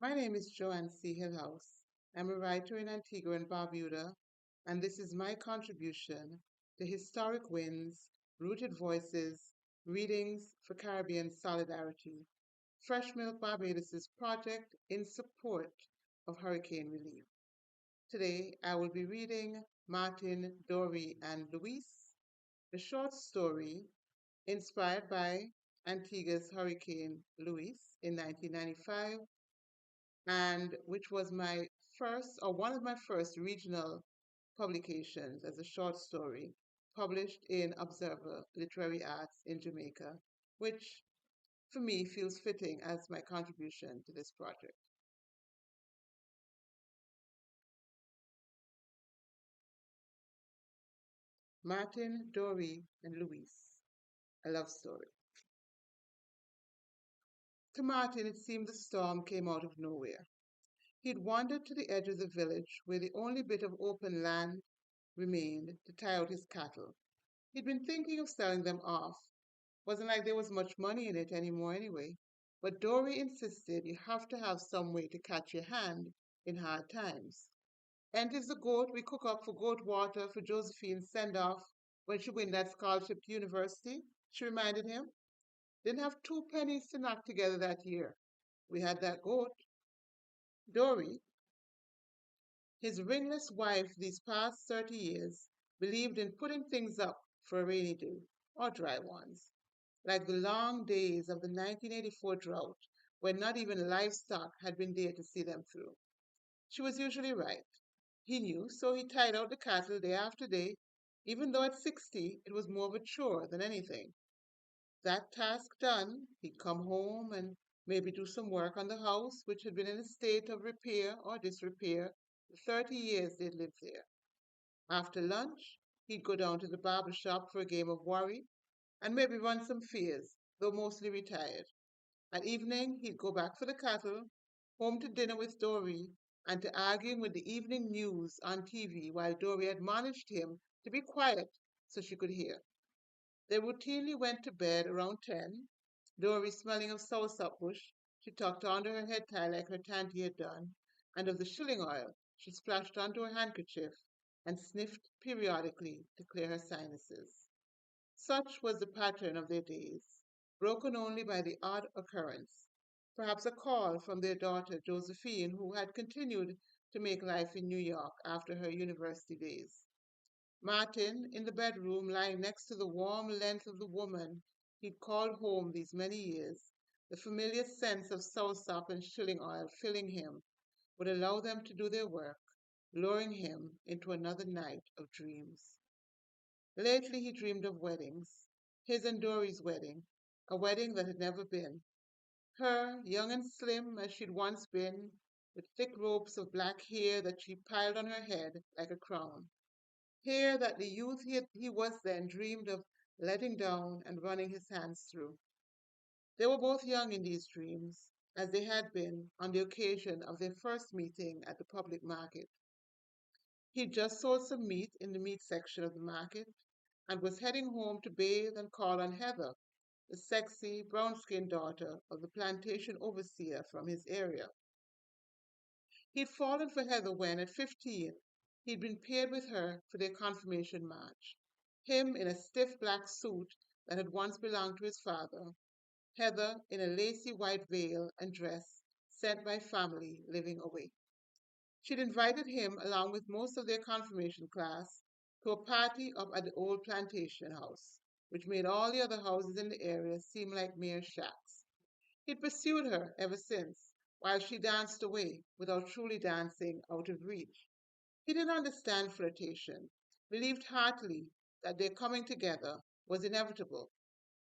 My name is Joanne C. Hillhouse. I'm a writer in Antigua and Barbuda, and this is my contribution to Historic Winds, Rooted Voices, Readings for Caribbean Solidarity, Fresh Milk Barbados' project in support of hurricane relief. Today, I will be reading Martin, Dorie, and Luis, a short story inspired by Antigua's Hurricane Luis in 1995 and which was my first or one of my first regional publications as a short story published in Observer Literary Arts in Jamaica, which for me feels fitting as my contribution to this project. Martin, Dorie, and Luis, a love story. To Martin, it seemed the storm came out of nowhere. He'd wandered to the edge of the village where the only bit of open land remained to tie out his cattle. He'd been thinking of selling them off. Wasn't like there was much money in it anymore anyway. But Dory insisted you have to have some way to catch your hand in hard times. Enters the goat we cook up for goat water for Josephine's send off when she win that scholarship to university, she reminded him. Didn't have two pennies to knock together that year. We had that goat. Dory, his ringless wife these past 30 years, believed in putting things up for a rainy day or dry ones, like the long days of the 1984 drought when not even livestock had been there to see them through. She was usually right. He knew, so he tied out the cattle day after day, even though at 60 it was more of a chore than anything. That task done, he'd come home and maybe do some work on the house, which had been in a state of repair or disrepair the 30 years they'd lived there. After lunch, he'd go down to the barber shop for a game of worry and maybe run some fears, though mostly retired. At evening, he'd go back for the cattle, home to dinner with Dory, and to arguing with the evening news on TV while Dory admonished him to be quiet so she could hear. They routinely went to bed around 10. Dory smelling of soursop bush, she tucked under her head tie like her tanty had done, and of the shilling oil she splashed onto her handkerchief and sniffed periodically to clear her sinuses. Such was the pattern of their days, broken only by the odd occurrence, perhaps a call from their daughter Josephine, who had continued to make life in New York after her university days. Martin, in the bedroom, lying next to the warm length of the woman he'd called home these many years, the familiar sense of soursop and shilling oil filling him, would allow them to do their work, luring him into another night of dreams. Lately he dreamed of weddings, his and Dorie's wedding, a wedding that had never been. Her, young and slim as she'd once been, with thick ropes of black hair that she piled on her head like a crown. Hair that the youth he was then dreamed of letting down and running his hands through. They were both young in these dreams, as they had been on the occasion of their first meeting at the public market. He'd just sold some meat in the meat section of the market and was heading home to bathe and call on Heather, the sexy, brown skinned daughter of the plantation overseer from his area. He'd fallen for Heather when, at 15, he'd been paired with her for their confirmation march. Him in a stiff black suit that had once belonged to his father, Heather in a lacy white veil and dress sent by family living away. She'd invited him, along with most of their confirmation class, to a party up at the old plantation house, which made all the other houses in the area seem like mere shacks. He'd pursued her ever since, while she danced away without truly dancing out of reach. He didn't understand flirtation, believed heartily that their coming together was inevitable.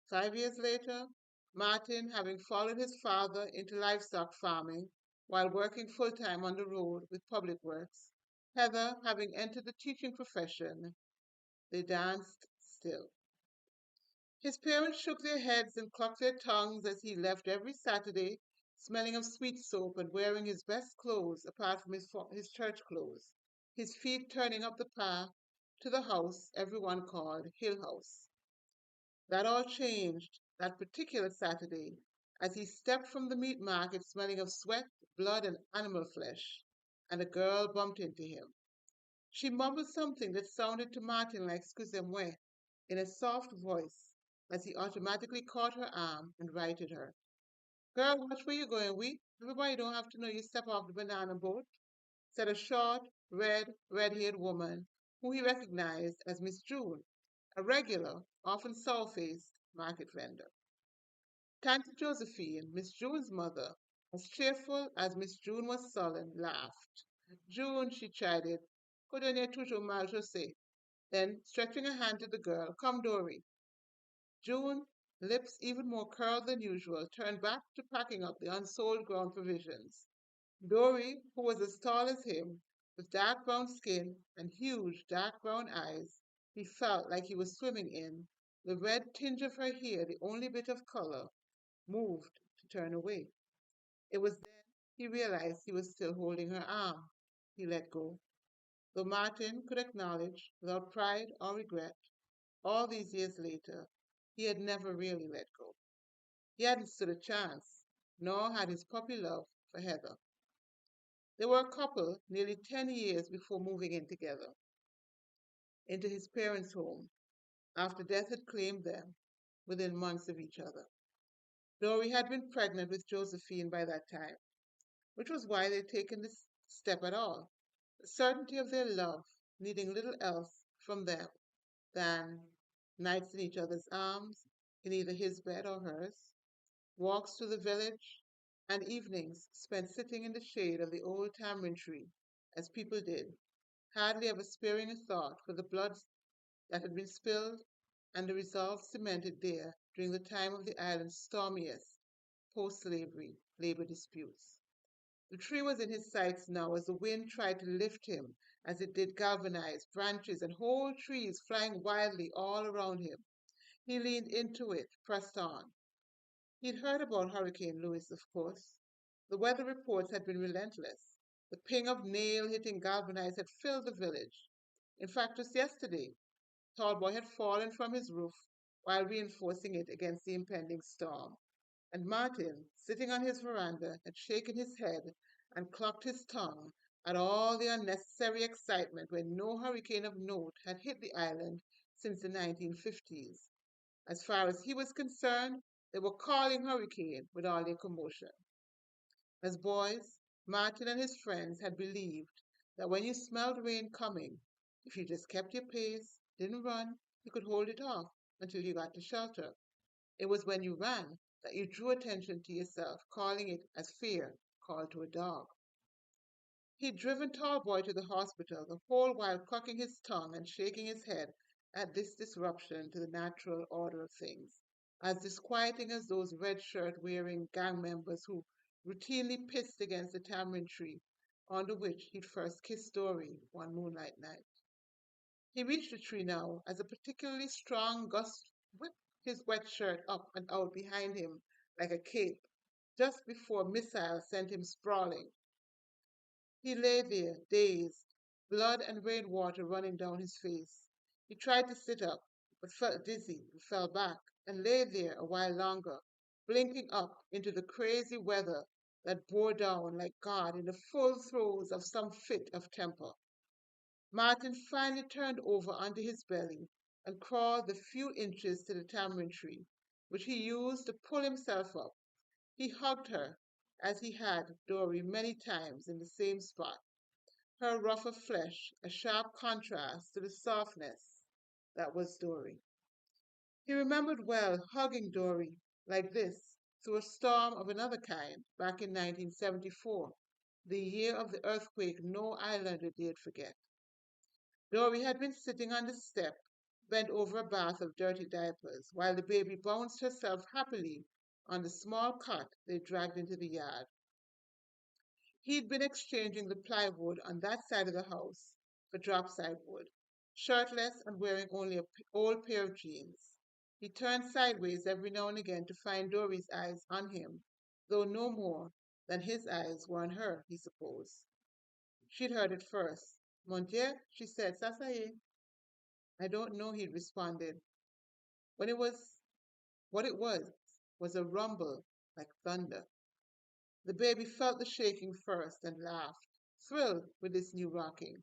5 years later, Martin, having followed his father into livestock farming while working full time on the road with public works, Heather having entered the teaching profession, they danced still. His parents shook their heads and clucked their tongues as he left every Saturday, smelling of sweet soap and wearing his best clothes apart from his church clothes, his feet turning up the path to the house everyone called Hill House. That all changed that particular Saturday as he stepped from the meat market smelling of sweat, blood, and animal flesh, and a girl bumped into him. She mumbled something that sounded to Martin like "Excusez-moi" in a soft voice as he automatically caught her arm and righted her. "Girl, watch where you're going, we. Everybody don't have to know you step off the banana boat," said a short, red-haired woman who he recognized as Miss June, a regular, often sour-faced market vendor. Tante Josephine, Miss June's mother, as cheerful as Miss June was sullen, laughed. "June," she chided, "connais toujours mal, je sais." Then, stretching a hand to the girl, "Come, Dorie." June, lips even more curled than usual, turned back to packing up the unsold ground provisions. Dorie, who was as tall as him, with dark brown skin and huge dark brown eyes he felt like he was swimming in, the red tinge of her hair the only bit of color, moved to turn away. It was then he realized he was still holding her arm. He let go. Though Martin could acknowledge, without pride or regret, all these years later, he had never really let go. He hadn't stood a chance, nor had his puppy love for Heather. They were a couple nearly 10 years before moving in together into his parents' home after death had claimed them within months of each other. Dorie had been pregnant with Josephine by that time, which was why they'd taken this step at all. The certainty of their love needing little else from them than nights in each other's arms, in either his bed or hers, walks through the village, and evenings spent sitting in the shade of the old tamarind tree, as people did, hardly ever sparing a thought for the blood that had been spilled and the resolve cemented there during the time of the island's stormiest post slavery labor disputes. The tree was in his sights now as the wind tried to lift him, as it did galvanize branches and whole trees flying wildly all around him. He leaned into it, pressed on. He'd heard about Hurricane Louis, of course. The weather reports had been relentless. The ping of nail hitting galvanized had filled the village. In fact, just yesterday, Tallboy had fallen from his roof while reinforcing it against the impending storm, and Martin, sitting on his veranda, had shaken his head and clucked his tongue at all the unnecessary excitement when no hurricane of note had hit the island since the 1950s. As far as he was concerned, they were calling hurricane with all their commotion. As boys, Martin and his friends had believed that when you smelled rain coming, if you just kept your pace, didn't run, you could hold it off until you got to shelter. It was when you ran that you drew attention to yourself, calling it as fear called to a dog. He'd driven Tallboy to the hospital, the whole while clucking his tongue and shaking his head at this disruption to the natural order of things, as disquieting as those red shirt wearing gang members who routinely pissed against the tamarind tree under which he'd first kissed Dorie one moonlight night. He reached the tree now as a particularly strong gust whipped his wet shirt up and out behind him like a cape, just before a missile sent him sprawling. He lay there, dazed, blood and rainwater running down his face. He tried to sit up, but felt dizzy and fell back, and lay there a while longer, blinking up into the crazy weather that bore down like God in the full throes of some fit of temper. Martin finally turned over onto his belly and crawled the few inches to the tamarind tree, which he used to pull himself up. He hugged her, as he had Dorie many times in the same spot, her rougher flesh a sharp contrast to the softness that was Dorie. He remembered well hugging Dorie like this through a storm of another kind back in 1974, the year of the earthquake no islander dared forget. Dorie had been sitting on the step, bent over a bath of dirty diapers, while the baby bounced herself happily on the small cot they dragged into the yard. He'd been exchanging the plywood on that side of the house for dropside wood, shirtless and wearing only an old pair of jeans. He turned sideways every now and again to find Dorie's eyes on him, though no more than his eyes were on her, he supposed. She'd heard it first. Mon Dieu, she said, ça ça y est. I don't know, he'd responded. When it was, what it was a rumble, like thunder. The baby felt the shaking first and laughed, thrilled with this new rocking.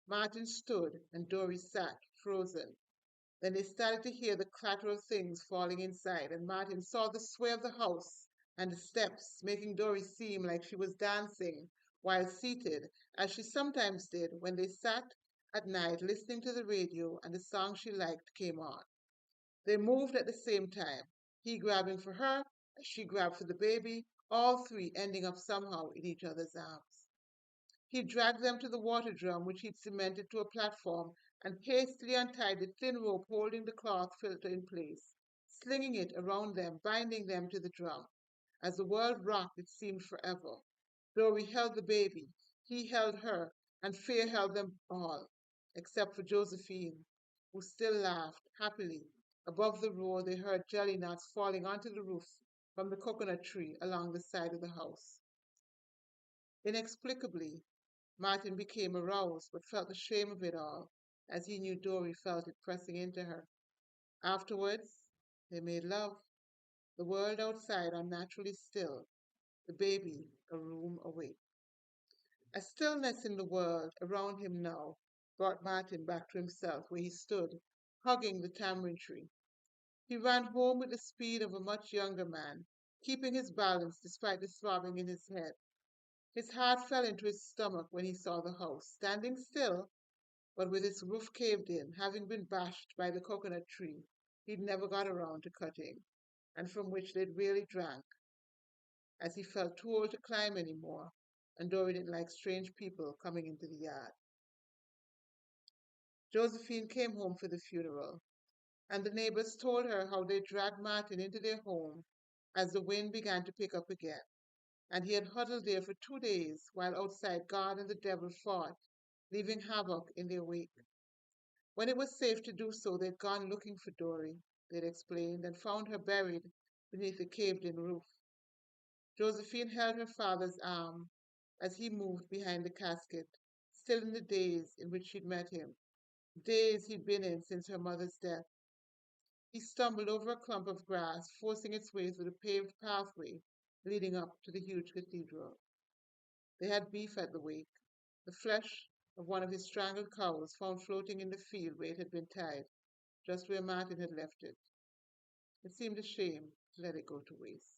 Martin stood and Dory sat, frozen. Then they started to hear the clatter of things falling inside, and Martin saw the sway of the house and the steps, making Dory seem like she was dancing while seated, as she sometimes did when they sat at night listening to the radio and the song she liked came on. They moved at the same time, he grabbing for her, she grabbed for the baby, all three ending up somehow in each other's arms. He dragged them to the water drum, which he'd cemented to a platform, and hastily untied the thin rope holding the cloth filter in place, slinging it around them, binding them to the drum. As the world rocked, it seemed forever. Dory held the baby, he held her, and fear held them all, except for Josephine, who still laughed happily. Above the roar, they heard jelly nuts falling onto the roof from the coconut tree along the side of the house. Inexplicably, Martin became aroused, but felt the shame of it all, as he knew Dory felt it pressing into her. Afterwards, they made love, the world outside unnaturally still, the baby a room away. A stillness in the world around him now brought Martin back to himself where he stood, hugging the tamarind tree. He ran home with the speed of a much younger man, keeping his balance despite the throbbing in his head. His heart fell into his stomach when he saw the house, standing still, but with its roof caved in, having been bashed by the coconut tree he'd never got around to cutting, and from which they'd really drank, as he felt too old to climb any more, and Dory didn't like strange people coming into the yard. Josephine came home for the funeral, and the neighbors told her how they dragged Martin into their home as the wind began to pick up again, and he had huddled there for 2 days while outside God and the devil fought, leaving havoc in their wake. When it was safe to do so, they'd gone looking for Dory, they'd explained, and found her buried beneath a caved in roof. Josephine held her father's arm as he moved behind the casket, still in the daze in which she'd met him, days he'd been in since her mother's death. He stumbled over a clump of grass, forcing its way through the paved pathway leading up to the huge cathedral. They had beef at the wake, the flesh of one of his strangled cows found floating in the field where it had been tied, just where Martin had left it. It seemed a shame to let it go to waste.